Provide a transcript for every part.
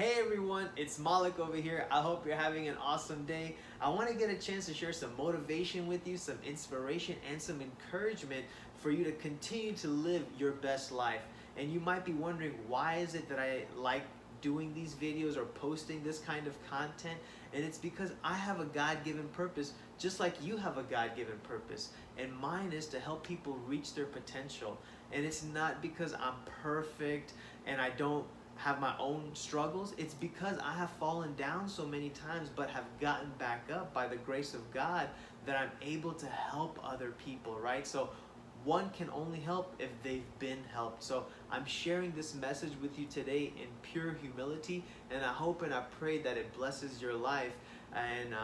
Hey everyone, it's Malik over here. I hope you're having an awesome day. I want to get a chance to share some motivation with you, some inspiration, and some encouragement for you to continue to live your best life. And you might be wondering, why is it that I like doing these videos or posting this kind of content? And it's because I have a God-given purpose, just like you have a God-given purpose. And mine is to help people reach their potential. And it's not because I'm perfect and I don't have my own struggles. It's because I have fallen down so many times but have gotten back up by the grace of God that I'm able to help other people, right? So one can only help if they've been helped. So I'm sharing this message with you today in pure humility, and I hope and I pray that it blesses your life. And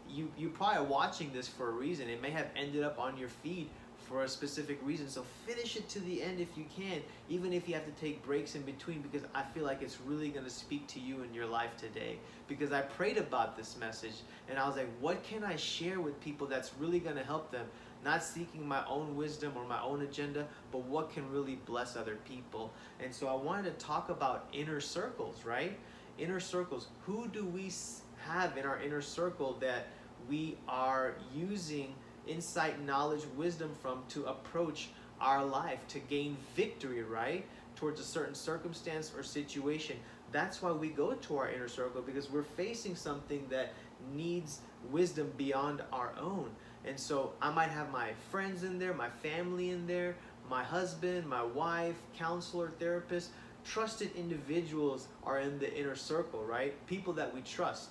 you probably are watching this for a reason. It may have ended up on your feed for a specific reason. So finish it to the end if you can, even if you have to take breaks in between, because I feel like it's really going to speak to you in your life today. Because I prayed about this message and I was like, what can I share with people that's really going to help them? Not seeking my own wisdom or my own agenda, but what can really bless other people. And so I wanted to talk about inner circles, right? Inner circles. Who do we have in our inner circle that we are using insight, knowledge, wisdom from to approach our life, to gain victory, right? Towards a certain circumstance or situation. That's why we go to our inner circle, because we're facing something that needs wisdom beyond our own. And so I might have my friends in there, my family in there, my husband, my wife, counselor, therapist. Trusted individuals are in the inner circle, right? People that we trust.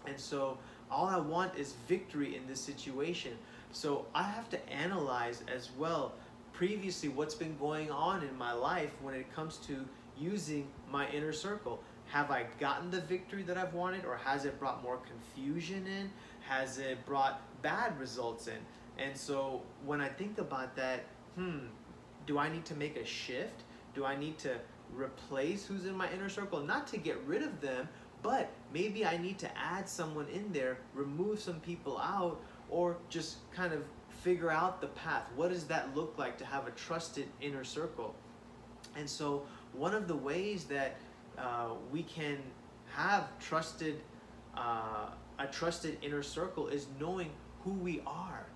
And so all I want is victory in this situation. So I have to analyze as well previously what's been going on in my life when it comes to using my inner circle. Have I gotten the victory that I've wanted, or has it brought more confusion in? Has it brought bad results in? And so when I think about that, do I need to make a shift? Do I need to replace who's in my inner circle? Not to get rid of them, but maybe I need to add someone in there, remove some people out, or just kind of figure out the path. What does that look like to have a trusted inner circle? And so one of the ways that we can have a trusted inner circle is knowing who we are.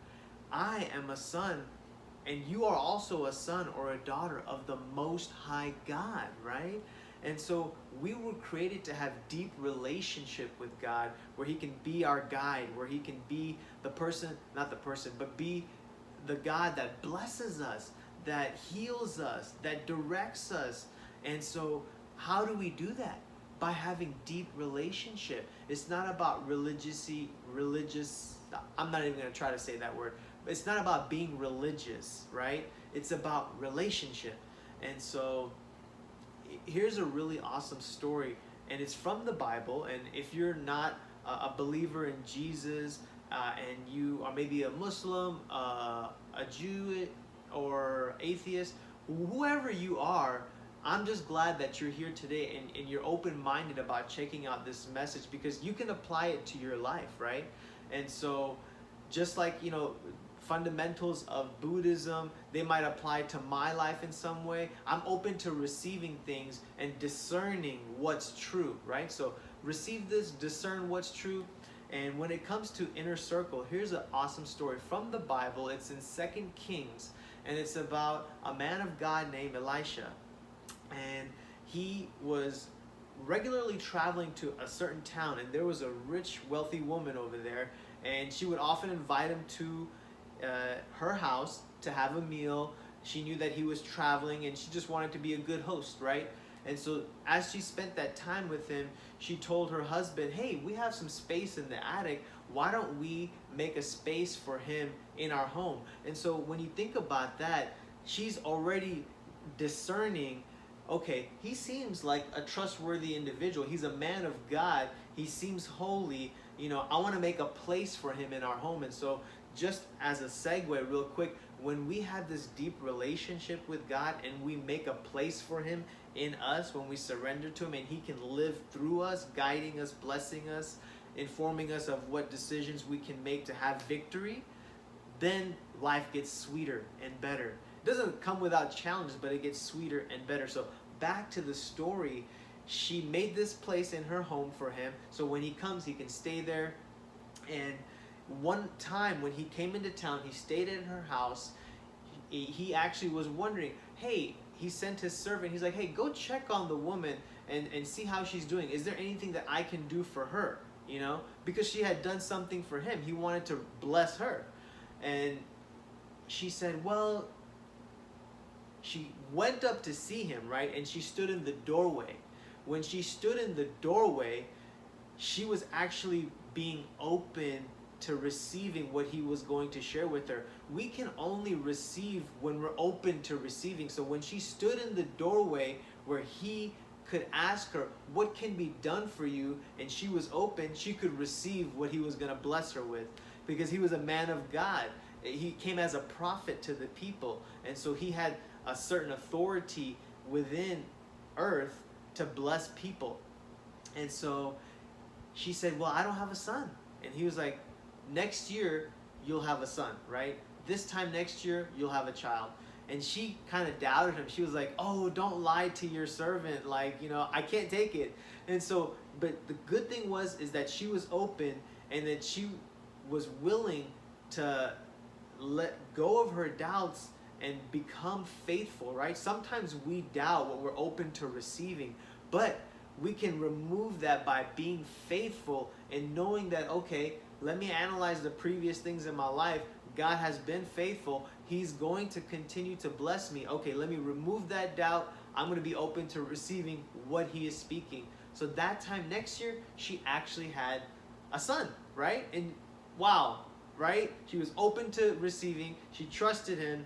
I am a son, and you are also a son or a daughter of the Most High God, right? And so we were created to have deep relationship with God, where He can be our guide, where He can be the person, not the person, but be the God that blesses us, that heals us, that directs us. And so how do we do that? By having deep relationship. It's not about religious, I'm not even going to try to say that word, but it's not about being religious, right? It's about relationship. And so here's a really awesome story, and it's from the Bible. And if you're not a believer in Jesus, and you are maybe a Muslim, a Jew, or atheist, whoever you are, I'm just glad that you're here today and you're open-minded about checking out this message, because you can apply it to your life, right? And so just like, fundamentals of Buddhism, they might apply to my life in some way. I'm open to receiving things and discerning what's true, right? So receive this, discern what's true. And when it comes to inner circle, here's an awesome story from the Bible. It's in 2 Kings, and it's about a man of God named Elisha. And he was regularly traveling to a certain town, and there was a rich, wealthy woman over there, and she would often invite him to her house to have a meal. She knew that he was traveling, and she just wanted to be a good host, right? And so as she spent that time with him, she told her husband, hey, we have some space in the attic. Why don't we make a space for him in our home? And so when you think about that, she's already discerning, okay, he seems like a trustworthy individual. He's a man of God. He seems holy. I want to make a place for him in our home. And so just as a segue real quick, when we have this deep relationship with God and we make a place for Him in us, when we surrender to Him and He can live through us, guiding us, blessing us, informing us of what decisions we can make to have victory, then life gets sweeter and better. It doesn't come without challenges, but it gets sweeter and better. So back to the story, she made this place in her home for him, so when he comes, he can stay there. And one time when he came into town, he stayed in her house. He actually was wondering, hey, he sent his servant, he's like, hey, go check on the woman and see how she's doing. Is there anything that I can do for her? You know, because she had done something for him. He wanted to bless her. And she said, well, she went up to see him, right? And she stood in the doorway. When she stood in the doorway, she was actually being open to receiving what he was going to share with her. We can only receive when we're open to receiving. So when she stood in the doorway where he could ask her, what can be done for you? And she was open, she could receive what he was going to bless her with, because he was a man of God. He came as a prophet to the people. And so he had a certain authority within earth to bless people. And so she said, well, I don't have a son. And he was like, next year you'll have a son, right? This time next year you'll have a child. And she kind of doubted him. She was like, oh, don't lie to your servant. Like, you know, I can't take it. And so, but the good thing is that she was open, and that she was willing to let go of her doubts and become faithful, right? Sometimes we doubt what we're open to receiving, but we can remove that by being faithful and knowing that, okay, let me analyze the previous things in my life. God has been faithful. He's going to continue to bless me. Okay, let me remove that doubt. I'm going to be open to receiving what he is speaking. So that time next year, she actually had a son, right? And wow, right? She was open to receiving. She trusted him,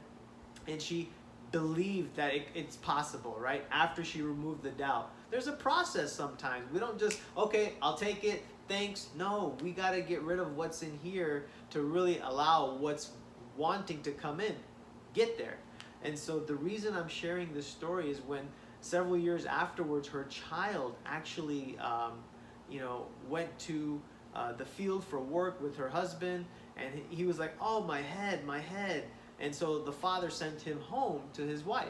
and she believed that it's possible, right? After she removed the doubt. There's a process sometimes. We don't just, okay, I'll take it, thanks. No, we got to get rid of what's in here to really allow what's wanting to come in, get there. And so the reason I'm sharing this story is when several years afterwards, her child actually, went to the field for work with her husband, and he was like, oh, my head, my head. And so the father sent him home to his wife,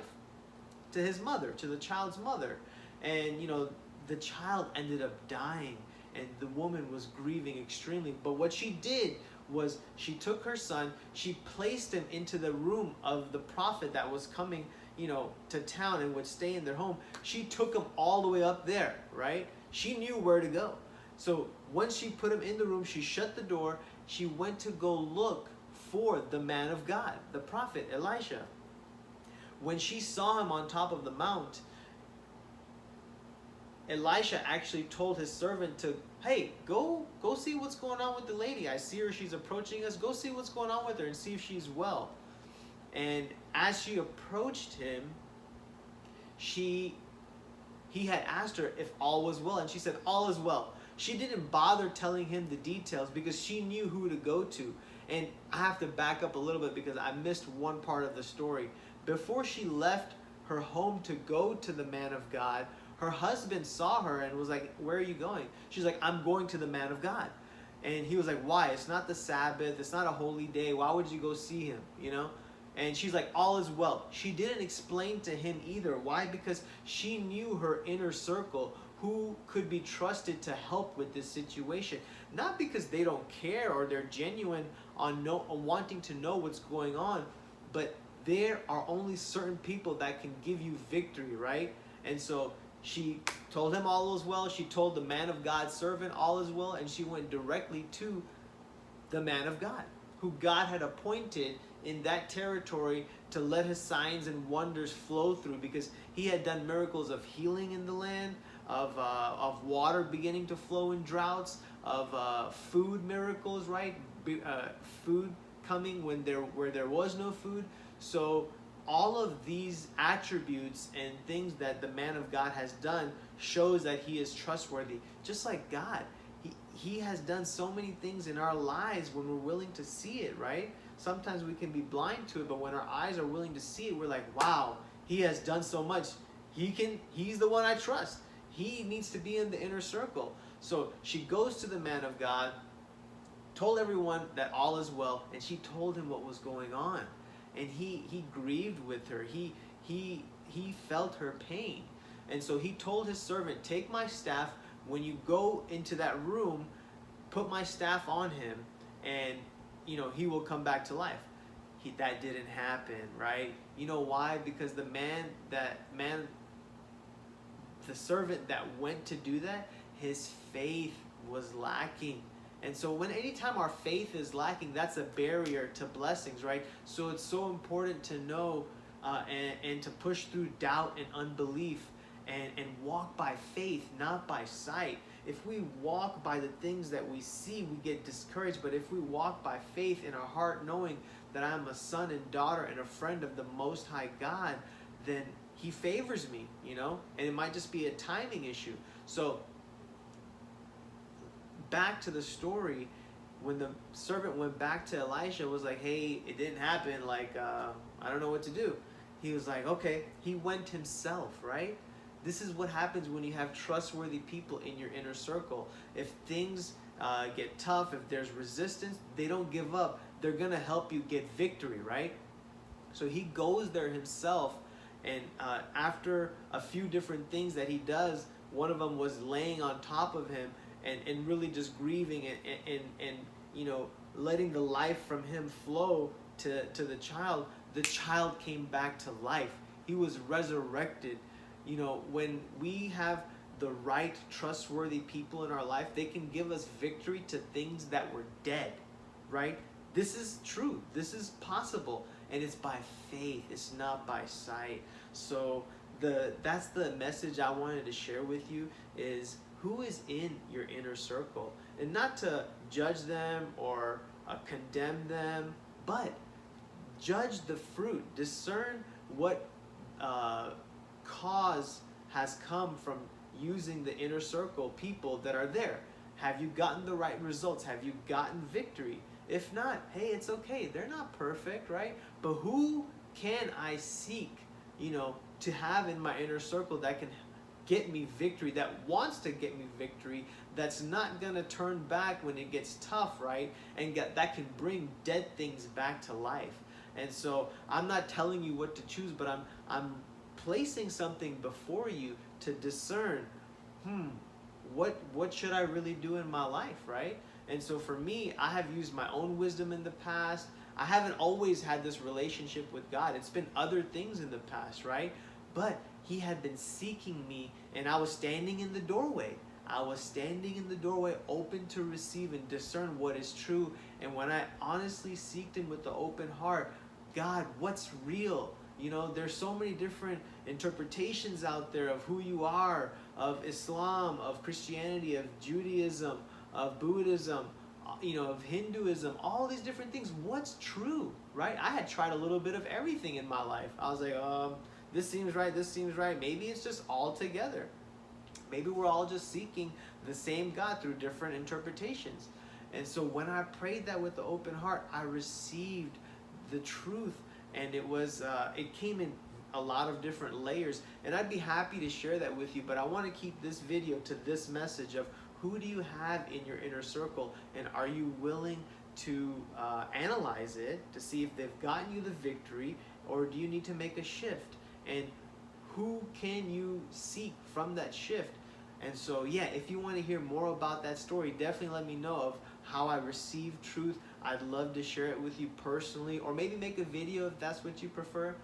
to his mother, to the child's mother. And, you know, the child ended up dying, and the woman was grieving extremely. But what she did was she took her son, she placed him into the room of the prophet that was coming, you know, to town and would stay in their home. She took him all the way up there, right? She knew where to go. So once she put him in the room, she shut the door. She went to go look for the man of God, the prophet Elisha. When she saw him on top of the mount, Elisha actually told his servant to, hey, go see what's going on with the lady. I see her, she's approaching us. Go see what's going on with her and see if she's well. And as she approached him, he had asked her if all was well, and she said, all is well. She didn't bother telling him the details because she knew who to go to. And I have to back up a little bit because I missed one part of the story. Before she left her home to go to the man of God, her husband saw her and was like, where are you going? She's like, I'm going to the man of God. And he was like, why? It's not the Sabbath. It's not a holy day. Why would you go see him? You know? And she's like, all is well. She didn't explain to him either. Why? Because she knew her inner circle, who could be trusted to help with this situation. Not because they don't care or they're genuine on wanting to know what's going on, but there are only certain people that can give you victory, right? And so she told him all is well. She told the man of God's servant all is well, and she went directly to the man of God, who God had appointed in that territory to let his signs and wonders flow through, because he had done miracles of healing in the land, of water beginning to flow in droughts, of food miracles, right? Food coming where there was no food. So all of these attributes and things that the man of God has done shows that he is trustworthy. Just like God, he has done so many things in our lives when we're willing to see it, right? Sometimes we can be blind to it, but when our eyes are willing to see it, we're like, wow, he has done so much. He's the one I trust. He needs to be in the inner circle. So she goes to the man of God, told everyone that all is well, and she told him what was going on. And he grieved with her. He felt her pain. And so he told his servant, take my staff, when you go into that room, put my staff on him, and he will come back to life. That didn't happen, right? You know why? Because the servant that went to do that, his faith was lacking. And so anytime our faith is lacking, that's a barrier to blessings, right? So it's so important to know and to push through doubt and unbelief and walk by faith, not by sight. If we walk by the things that we see, we get discouraged. But if we walk by faith in our heart, knowing that I'm a son and daughter and a friend of the Most High God, then he favors me, and it might just be a timing issue. So back to the story, when the servant went back to Elisha, was like, hey, it didn't happen, I don't know what to do. He was like, okay. He went himself, right? This is what happens when you have trustworthy people in your inner circle. If things get tough, if there's resistance, they don't give up. They're gonna help you get victory, right? So he goes there himself, and after a few different things that he does, one of them was laying on top of him and really just grieving and letting the life from him flow to the child. The child came back to life. He was resurrected. When we have the right, trustworthy people in our life, they can give us victory to things that were dead, right? This is true. This is possible. And it's by faith. It's not by sight. So that's the message I wanted to share with you, is who is in your inner circle. And not to judge them or condemn them, but judge the fruit. Discern what cause has come from using the inner circle people that are there. Have you gotten the right results? Have you gotten victory? If not, hey, it's okay. They're not perfect, right? But who can I seek, to have in my inner circle that can get me victory, that wants to get me victory, that's not going to turn back when it gets tough, right? And that can bring dead things back to life. And so I'm not telling you what to choose, but I'm placing something before you to discern, what should I really do in my life, right? And so for me, I have used my own wisdom in the past. I haven't always had this relationship with God. It's been other things in the past, right? But he had been seeking me, and I was standing in the doorway. I was standing in the doorway, open to receive and discern what is true. And when I honestly seeked him with the open heart, God, what's real? There's so many different interpretations out there of who you are, of Islam, of Christianity, of Judaism, of Buddhism, of Hinduism, all these different things. What's true, right? I had tried a little bit of everything in my life. I was like, this seems right, this seems right. Maybe it's just all together. Maybe we're all just seeking the same God through different interpretations. And so when I prayed that with the open heart, I received the truth, and it came in a lot of different layers, and I'd be happy to share that with you. But I want to keep this video to this message of, who do you have in your inner circle, and are you willing to analyze it to see if they've gotten you the victory, or do you need to make a shift? And who can you seek from that shift? And so, yeah, if you want to hear more about that story, definitely let me know of how I received truth. I'd love to share it with you personally, or maybe make a video if that's what you prefer.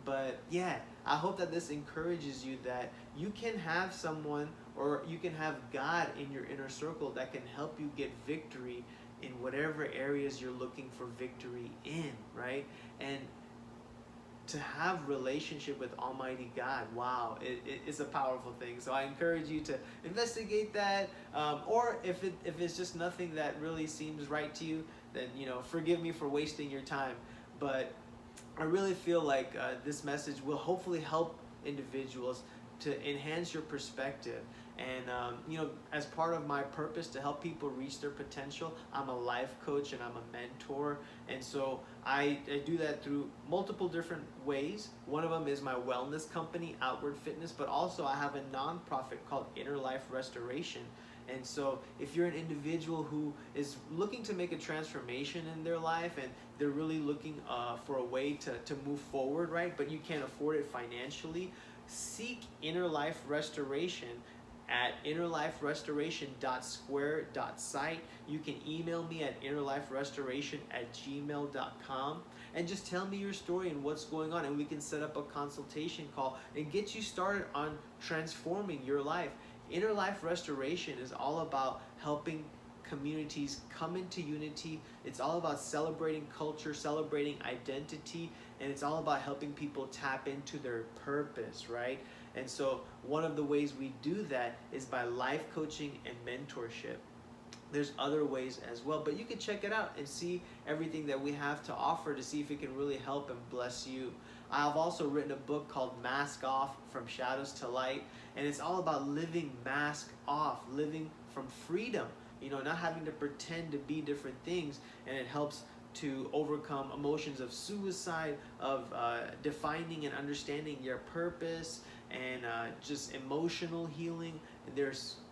But yeah, I hope that this encourages you, that you can have someone, or you can have God in your inner circle that can help you get victory in whatever areas you're looking for victory in, right? And to have relationship with Almighty God, wow, it's a powerful thing. So I encourage you to investigate that, or if it's just nothing that really seems right to you, then forgive me for wasting your time. But I really feel like this message will hopefully help individuals to enhance your perspective. And as part of my purpose to help people reach their potential, I'm a life coach and I'm a mentor. And so I do that through multiple different ways. One of them is my wellness company, Outward Fitness, but also I have a nonprofit called Inner Life Restoration. And so if you're an individual who is looking to make a transformation in their life, and they're really looking for a way to move forward, right, but you can't afford it financially, seek Inner Life Restoration at InnerLifeRestoration.square.site. You can email me at InnerLifeRestoration@gmail.com and just tell me your story and what's going on, and we can set up a consultation call and get you started on transforming your life. Inner Life Restoration is all about helping communities come into unity. It's all about celebrating culture, celebrating identity, and it's all about helping people tap into their purpose, right? And so one of the ways we do that is by life coaching and mentorship. There's other ways as well, but you can check it out and see everything that we have to offer to see if it can really help and bless you. I've also written a book called Mask Off from Shadows to Light, and it's all about living mask off, living from freedom, not having to pretend to be different things, and it helps to overcome emotions of suicide, of defining and understanding your purpose, and just emotional healing.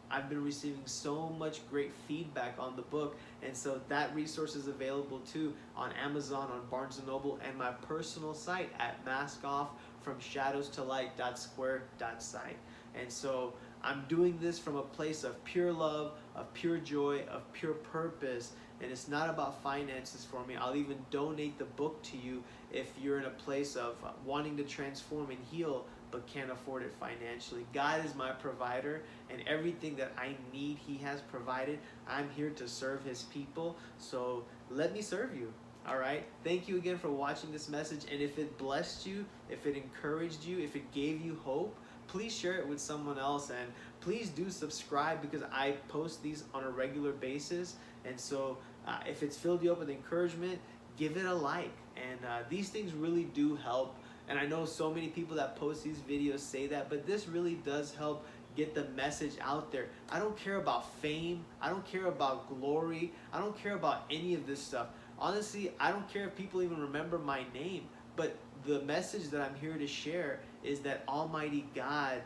I've been receiving so much great feedback on the book, and so that resource is available too on Amazon, on Barnes & Noble, and my personal site at MaskOffFromShadowsToLight.square.site. And so I'm doing this from a place of pure love, of pure joy, of pure purpose, and it's not about finances for me. I'll even donate the book to you if you're in a place of wanting to transform and heal but can't afford it financially. God is my provider, and everything that I need, He has provided. I'm here to serve His people, so let me serve you. All right? Thank you again for watching this message, and if it blessed you, if it encouraged you, if it gave you hope, please share it with someone else, and please do subscribe, because I post these on a regular basis. And so if it's filled you up with encouragement, give it a like. And these things really do help. And I know so many people that post these videos say that, but this really does help get the message out there. I don't care about fame. I don't care about glory. I don't care about any of this stuff. Honestly, I don't care if people even remember my name. But the message that I'm here to share is that Almighty God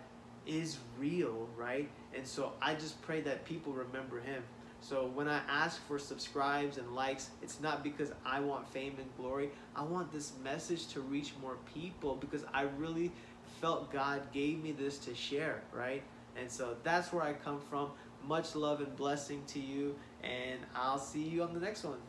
is real, right? And so I just pray that people remember Him. So when I ask for subscribes and likes, it's not because I want fame and glory. I want this message to reach more people, because I really felt God gave me this to share, right? And so that's where I come from. Much love and blessing to you, and I'll see you on the next one.